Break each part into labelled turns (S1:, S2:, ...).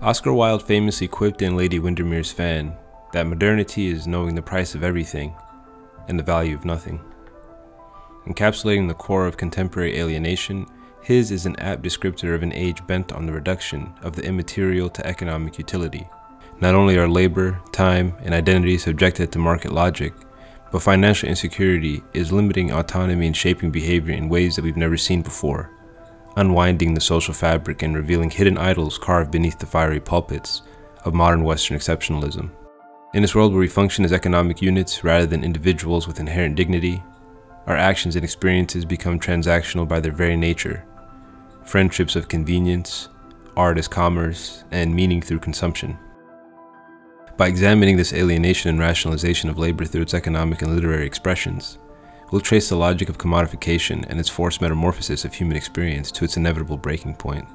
S1: Oscar Wilde famously quipped in Lady Windermere's Fan that modernity is knowing the price of everything and the value of nothing. Encapsulating the core of contemporary alienation, his is an apt descriptor of an age bent on the reduction of the immaterial to economic utility. Not only are labor, time, and identity subjected to market logic, but financial insecurity is limiting autonomy and shaping behavior in ways that we've never seen before, unwinding the social fabric and revealing hidden idols carved beneath the fiery pulpits of modern Western exceptionalism. In this world where we function as economic units rather than individuals with inherent dignity, our actions and experiences become transactional by their very nature. Friendships of convenience, art as commerce, and meaning through consumption. By examining this alienation and rationalization of labor through its economic and literary expressions, we'll trace the logic of commodification and its forced metamorphosis of human experience to its inevitable breaking point.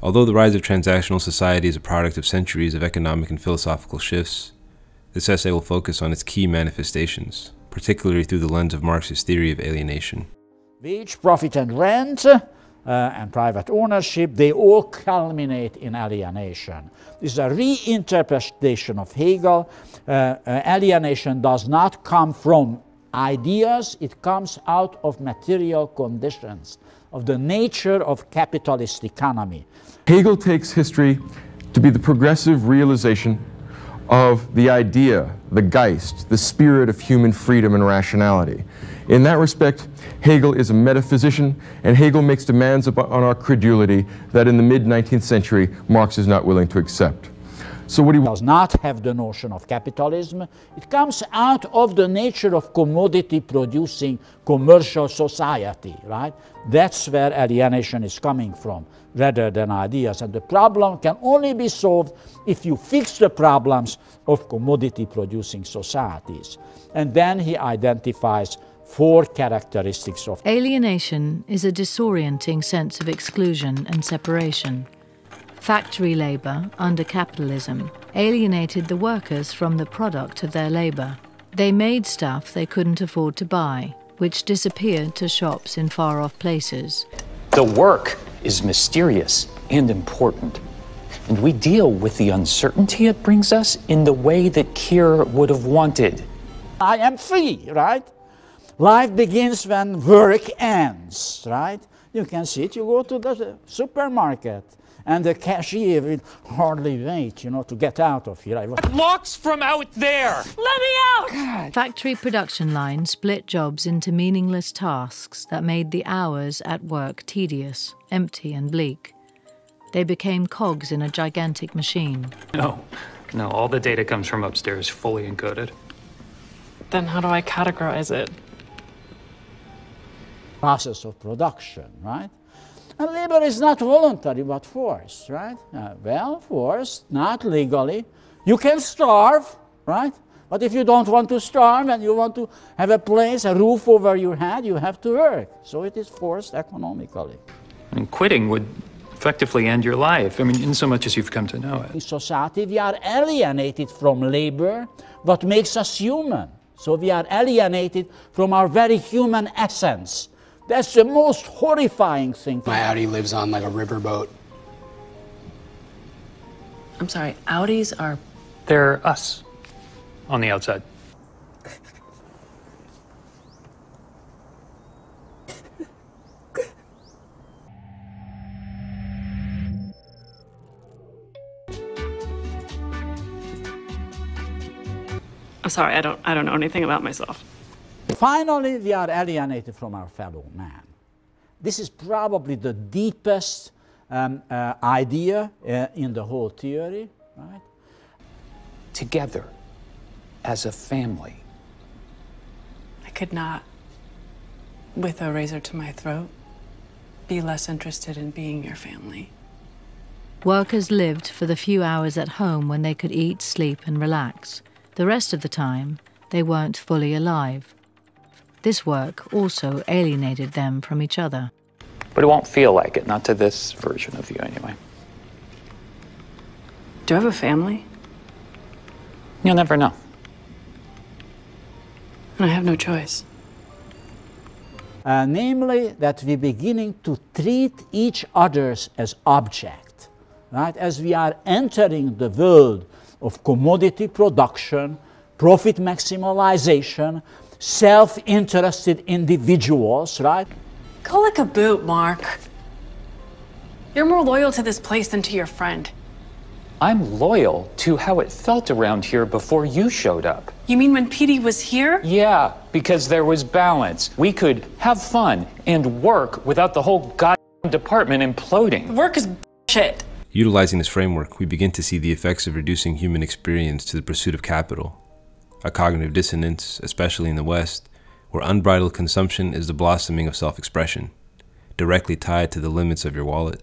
S1: Although the rise of transactional society is a product of centuries of economic and philosophical shifts, this essay will focus on its key manifestations, particularly through the lens of Marx's theory of alienation.
S2: Wage, profit and rent, and private ownership, they all culminate in alienation. This is a reinterpretation of Hegel. Alienation does not come from ideas, it comes out of material conditions, of the nature of capitalist economy.
S3: Hegel takes history to be the progressive realization of the idea, the Geist, the spirit of human freedom and rationality. In that respect, Hegel is a metaphysician, and Hegel makes demands on our credulity that in the mid-19th century Marx is not willing to accept. So what he
S2: does not have the notion of capitalism. It comes out of the nature of commodity-producing commercial society, right? That's where alienation is coming from, rather than ideas. And the problem can only be solved if you fix the problems of commodity-producing societies. And then he identifies 4 characteristics of
S4: alienation is a disorienting sense of exclusion and separation. Factory labor, under capitalism, alienated the workers from the product of their labor. They made stuff they couldn't afford to buy, which disappeared to shops in far-off places.
S5: The work is mysterious and important, and we deal with the uncertainty it brings us in the way that Keir would have wanted.
S2: I am free, right? Life begins when work ends, right? You can see it, you go to the supermarket, and the cashier will hardly wait, to get out of here.
S5: Locks from out there!
S4: Let me out! God. Factory production lines split jobs into meaningless tasks that made the hours at work tedious, empty and bleak. They became cogs in a gigantic machine.
S6: No, all the data comes from upstairs, fully encoded.
S7: Then how do I categorize it?
S2: Process of production, right? And labor is not voluntary, but forced, right? Well, forced, not legally. You can starve, right? But if you don't want to starve and you want to have a place, a roof over your head, you have to work. So it is forced economically.
S6: And quitting would effectively end your life, in so much as you've come to know it.
S2: In society, we are alienated from labor, what makes us human. So we are alienated from our very human essence. That's the most horrifying thing.
S8: My Audi lives on like a riverboat.
S7: I'm sorry, Audis are...
S6: They're us, on the outside.
S7: I'm sorry, I don't know anything about myself.
S2: Finally, we are alienated from our fellow man. This is probably the deepest idea in the whole theory, right?
S5: Together, as a family.
S7: I could not, with a razor to my throat, be less interested in being your family.
S4: Workers lived for the few hours at home when they could eat, sleep and relax. The rest of the time, they weren't fully alive. This work also alienated them from each other.
S5: But it won't feel like it, not to this version of you anyway.
S7: Do I have a family?
S5: You'll never know.
S7: And I have no choice.
S2: Namely, that we're beginning to treat each other as object, right? As we are entering the world of commodity production, profit maximalization, self-interested individuals, right?
S7: Go like a boot, Mark. You're more loyal to this place than to your friend.
S5: I'm loyal to how it felt around here before you showed up.
S7: You mean when Petey was here?
S5: Yeah, because there was balance. We could have fun and work without the whole goddamn department imploding.
S7: Work is bullshit.
S1: Utilizing this framework, we begin to see the effects of reducing human experience to the pursuit of capital, a cognitive dissonance, especially in the West, where unbridled consumption is the blossoming of self-expression, directly tied to the limits of your wallet.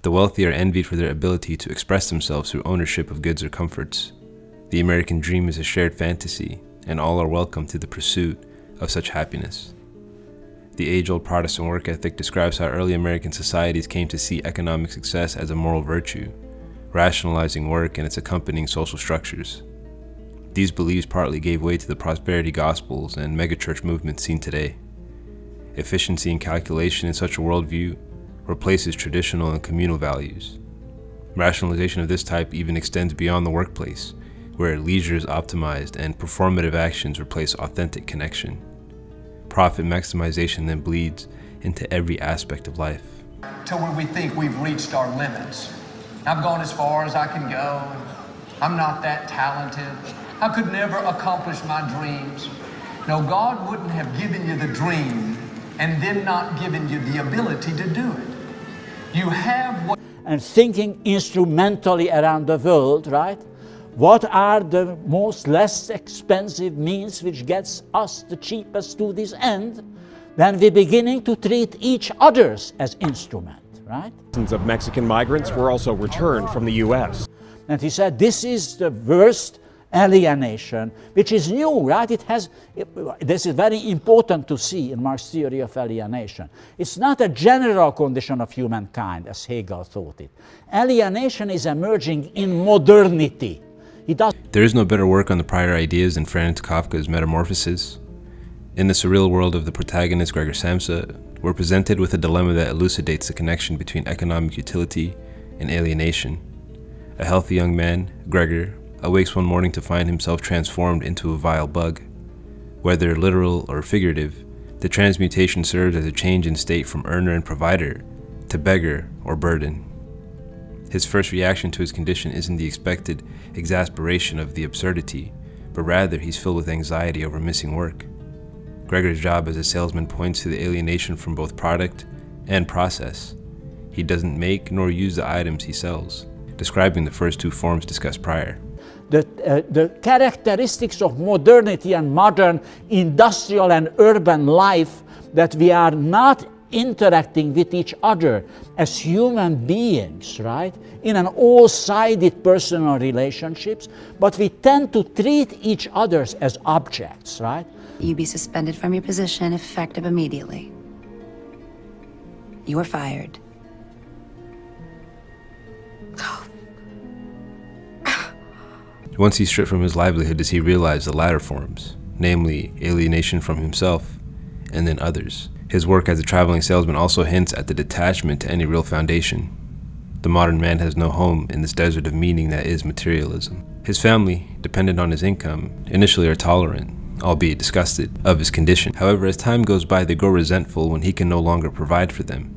S1: The wealthy are envied for their ability to express themselves through ownership of goods or comforts. The American dream is a shared fantasy, and all are welcome to the pursuit of such happiness. The age-old Protestant work ethic describes how early American societies came to see economic success as a moral virtue, rationalizing work and its accompanying social structures. These beliefs partly gave way to the prosperity gospels and megachurch movements seen today. Efficiency and calculation in such a worldview replaces traditional and communal values. Rationalization of this type even extends beyond the workplace, where leisure is optimized and performative actions replace authentic connection. Profit maximization then bleeds into every aspect of life.
S9: Till when we think we've reached our limits. I've gone as far as I can go. I'm not that talented. I could never accomplish my dreams. No, God wouldn't have given you the dream and then not given you the ability to do it. You have what...
S2: And thinking instrumentally around the world, right? What are the most less expensive means which gets us the cheapest to this end? Then we're beginning to treat each others as instrument, right?
S10: Thousands of Mexican migrants were also returned from the U.S.
S2: And he said, this is the worst alienation, which is new, right? This is very important to see in Marx's theory of alienation. It's not a general condition of humankind, as Hegel thought it. Alienation is emerging in modernity.
S1: There is no better work on the prior ideas than Franz Kafka's Metamorphosis. In the surreal world of the protagonist Gregor Samsa, we're presented with a dilemma that elucidates the connection between economic utility and alienation. A healthy young man, Gregor, awakes one morning to find himself transformed into a vile bug. Whether literal or figurative, the transmutation serves as a change in state from earner and provider to beggar or burden. His first reaction to his condition isn't the expected exasperation of the absurdity, but rather he's filled with anxiety over missing work. Gregor's job as a salesman points to the alienation from both product and process. He doesn't make nor use the items he sells, describing the first two forms discussed prior.
S2: The characteristics of modernity and modern industrial and urban life, that we are not interacting with each other as human beings, right, in an all-sided personal relationships, but we tend to treat each other as objects, right?
S11: You be suspended from your position effective immediately. You are fired.
S1: Once he's stripped from his livelihood does he realize the latter forms, namely alienation from himself and then others. His work as a traveling salesman also hints at the detachment to any real foundation. The modern man has no home in this desert of meaning that is materialism. His family, dependent on his income, initially are tolerant, albeit disgusted, of his condition. However, as time goes by, they grow resentful when he can no longer provide for them.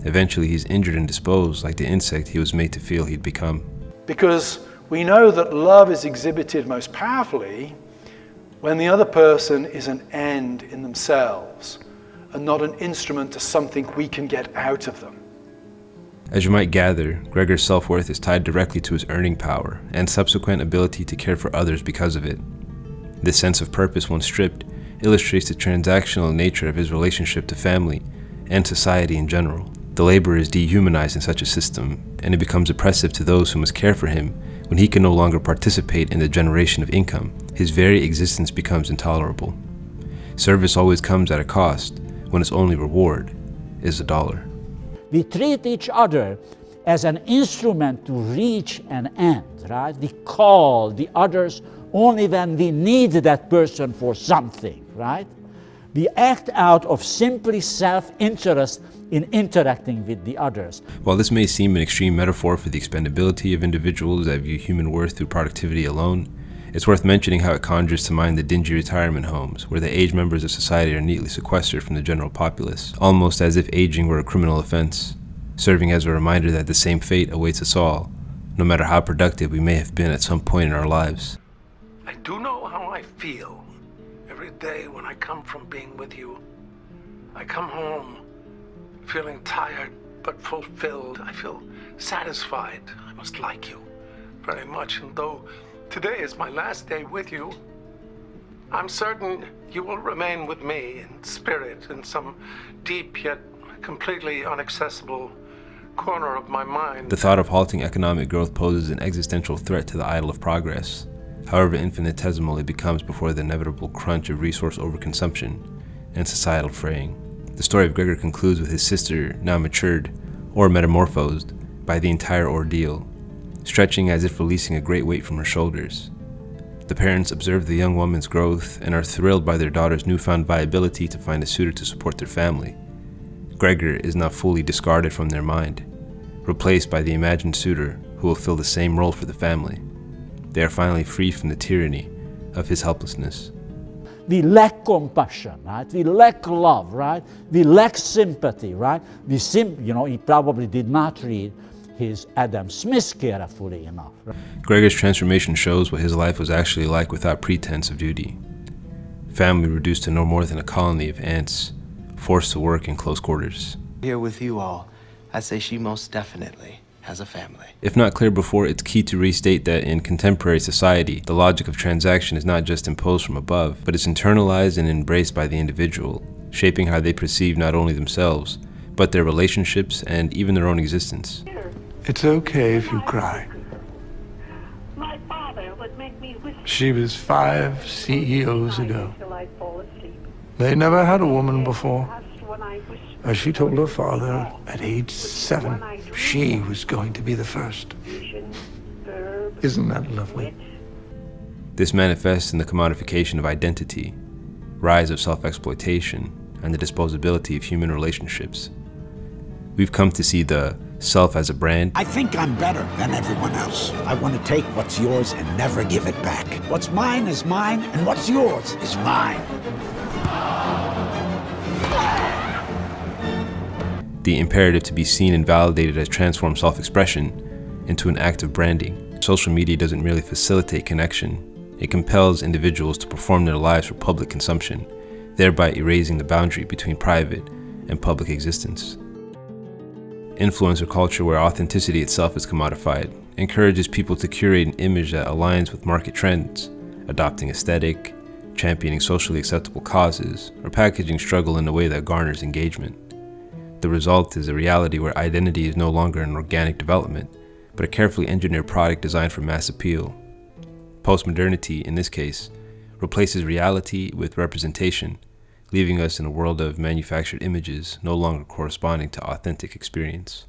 S1: Eventually, he's injured and disposed like the insect he was made to feel he'd become.
S12: Because we know that love is exhibited most powerfully when the other person is an end in themselves and not an instrument to something we can get out of them.
S1: As you might gather, Gregor's self-worth is tied directly to his earning power and subsequent ability to care for others because of it. This sense of purpose, once stripped, illustrates the transactional nature of his relationship to family and society in general. The laborer is dehumanized in such a system, and it becomes oppressive to those who must care for him when he can no longer participate in the generation of income. His very existence becomes intolerable. Service always comes at a cost when its only reward is $1.
S2: We treat each other as an instrument to reach an end, right? We call the others only when we need that person for something, right? We act out of simply self-interest in interacting with the others.
S1: While this may seem an extreme metaphor for the expendability of individuals that view human worth through productivity alone, it's worth mentioning how it conjures to mind the dingy retirement homes, where the aged members of society are neatly sequestered from the general populace, almost as if aging were a criminal offense, serving as a reminder that the same fate awaits us all, no matter how productive we may have been at some point in our lives.
S13: I do know how I feel every day when I come from being with you. I come home feeling tired but fulfilled. I feel satisfied. I must like you very much, and though today is my last day with you, I'm certain you will remain with me in spirit in some deep yet completely inaccessible corner of my mind.
S1: The thought of halting economic growth poses an existential threat to the idol of progress, however infinitesimal it becomes before the inevitable crunch of resource overconsumption and societal fraying. The story of Gregor concludes with his sister now matured, or metamorphosed, by the entire ordeal, stretching as if releasing a great weight from her shoulders. The parents observe the young woman's growth and are thrilled by their daughter's newfound viability to find a suitor to support their family. Gregor is now fully discarded from their mind, replaced by the imagined suitor who will fill the same role for the family. They are finally free from the tyranny of his helplessness.
S2: We lack compassion, right? We lack love, right? We lack sympathy, right? He probably did not read his Adam Smith carefully enough. Right?
S1: Gregor's transformation shows what his life was actually like without pretense of duty. Family reduced to no more than a colony of ants, forced to work in close quarters.
S14: Here with you all, I say she most definitely has a family.
S1: If not clear before, it's key to restate that in contemporary society, the logic of transaction is not just imposed from above, but it's internalized and embraced by the individual, shaping how they perceive not only themselves, but their relationships and even their own existence.
S13: It's okay if you cry. She was 5 CEOs ago. They never had a woman before. As she told her father at age 7, she was going to be the first. Isn't that lovely?
S1: This manifests in the commodification of identity, rise of self-exploitation, and the disposability of human relationships. We've come to see the self as a brand.
S15: I think I'm better than everyone else. I want to take what's yours and never give it back. What's mine is mine, and what's yours is mine.
S1: The imperative to be seen and validated as transformed self-expression into an act of branding. Social media doesn't merely facilitate connection, it compels individuals to perform their lives for public consumption, thereby erasing the boundary between private and public existence. Influencer culture, where authenticity itself is commodified, encourages people to curate an image that aligns with market trends, adopting aesthetic, championing socially acceptable causes, or packaging struggle in a way that garners engagement. The result is a reality where identity is no longer an organic development, but a carefully engineered product designed for mass appeal. Postmodernity, in this case, replaces reality with representation, leaving us in a world of manufactured images no longer corresponding to authentic experience.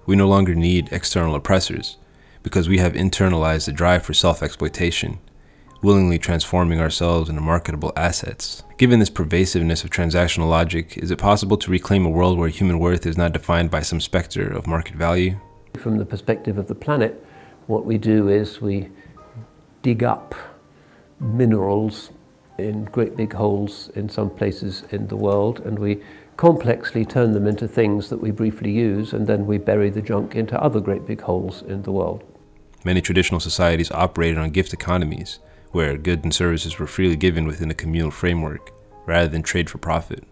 S1: We no longer need external oppressors because we have internalized the drive for self-exploitation, willingly transforming ourselves into marketable assets. Given this pervasiveness of transactional logic, is it possible to reclaim a world where human worth is not defined by some specter of market value?
S16: From the perspective of the planet, what we do is we dig up minerals in great big holes in some places in the world, and we complexly turn them into things that we briefly use, and then we bury the junk into other great big holes in the world.
S1: Many traditional societies operated on gift economies, where goods and services were freely given within a communal framework, rather than trade for profit.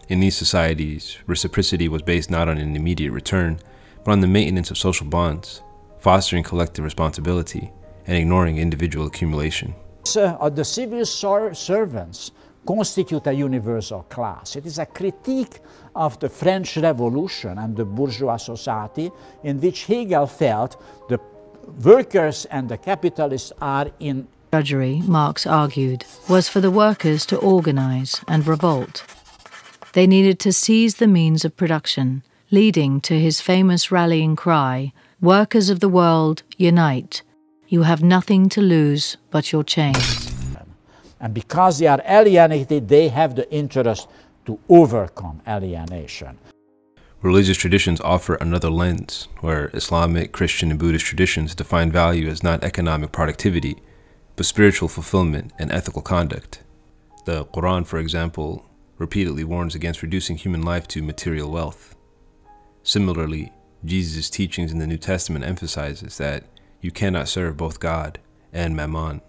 S1: In these societies, reciprocity was based not on an immediate return, but on the maintenance of social bonds, fostering collective responsibility, and ignoring individual accumulation.
S2: The civil servants constitute a universal class. It is a critique of the French Revolution and the bourgeois society, in which Hegel felt the workers and the capitalists are in
S4: drudgery, Marx argued, was for the workers to organize and revolt. They needed to seize the means of production, leading to his famous rallying cry, "Workers of the world, unite. You have nothing to lose but your chains."
S2: And because they are alienated, they have the interest to overcome alienation.
S1: Religious traditions offer another lens, where Islamic, Christian, and Buddhist traditions define value as not economic productivity, but spiritual fulfillment and ethical conduct. The Quran, for example, repeatedly warns against reducing human life to material wealth. Similarly, Jesus' teachings in the New Testament emphasizes that you cannot serve both God and Mammon,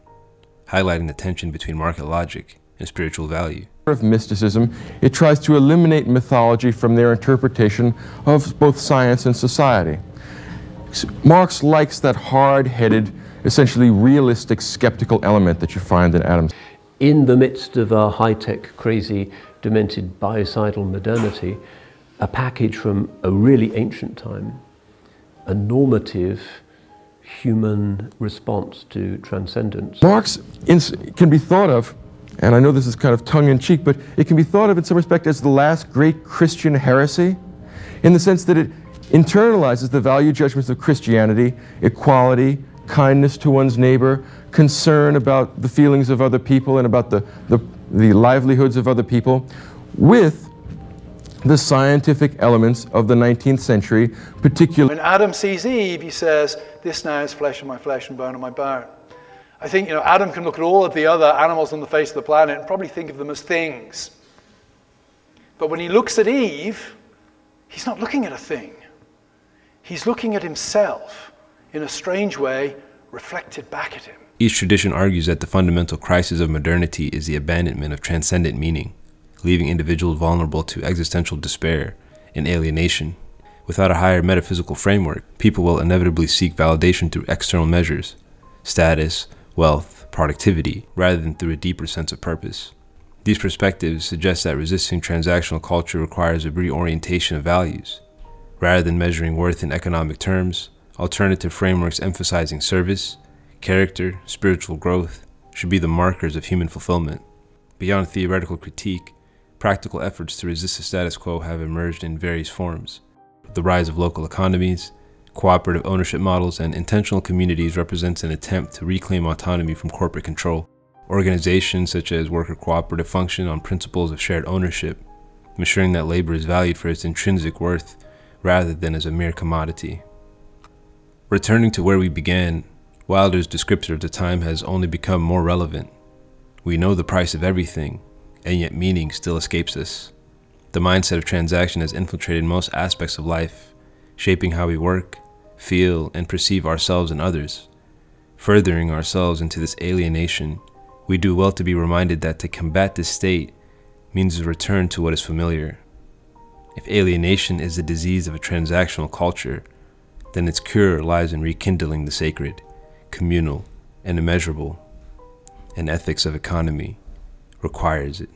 S1: highlighting the tension between market logic and spiritual value.
S3: Of mysticism, it tries to eliminate mythology from their interpretation of both science and society. Marx likes that hard-headed, essentially realistic, skeptical element that you find in Adams.
S16: In the midst of our high-tech, crazy, demented, biocidal modernity, a package from a really ancient time, a normative human response to transcendence.
S3: Marx can be thought of, and I know this is kind of tongue-in-cheek, but it can be thought of in some respect as the last great Christian heresy, in the sense that it internalizes the value judgments of Christianity, equality, kindness to one's neighbor, concern about the feelings of other people and about the livelihoods of other people, with the scientific elements of the 19th century, particularly.
S12: When Adam sees Eve, he says, "This now is flesh of my flesh and bone of my bone." I think, Adam can look at all of the other animals on the face of the planet and probably think of them as things. But when he looks at Eve, he's not looking at a thing. He's looking at himself, in a strange way, reflected back at him.
S1: Each tradition argues that the fundamental crisis of modernity is the abandonment of transcendent meaning, leaving individuals vulnerable to existential despair and alienation. Without a higher metaphysical framework, people will inevitably seek validation through external measures, status, wealth, productivity, rather than through a deeper sense of purpose. These perspectives suggest that resisting transactional culture requires a reorientation of values. Rather than measuring worth in economic terms, alternative frameworks emphasizing service, character, spiritual growth should be the markers of human fulfillment. Beyond theoretical critique, practical efforts to resist the status quo have emerged in various forms. The rise of local economies, cooperative ownership models, and intentional communities represents an attempt to reclaim autonomy from corporate control. Organizations such as worker cooperative function on principles of shared ownership, ensuring that labor is valued for its intrinsic worth rather than as a mere commodity. Returning to where we began, Wilder's descriptor of the time has only become more relevant. We know the price of everything, and yet meaning still escapes us. The mindset of transaction has infiltrated most aspects of life, shaping how we work, feel, and perceive ourselves and others. Furthering ourselves into this alienation, we do well to be reminded that to combat this state means a return to what is familiar. If alienation is the disease of a transactional culture, then its cure lies in rekindling the sacred, communal, and immeasurable. And ethics of economy requires it.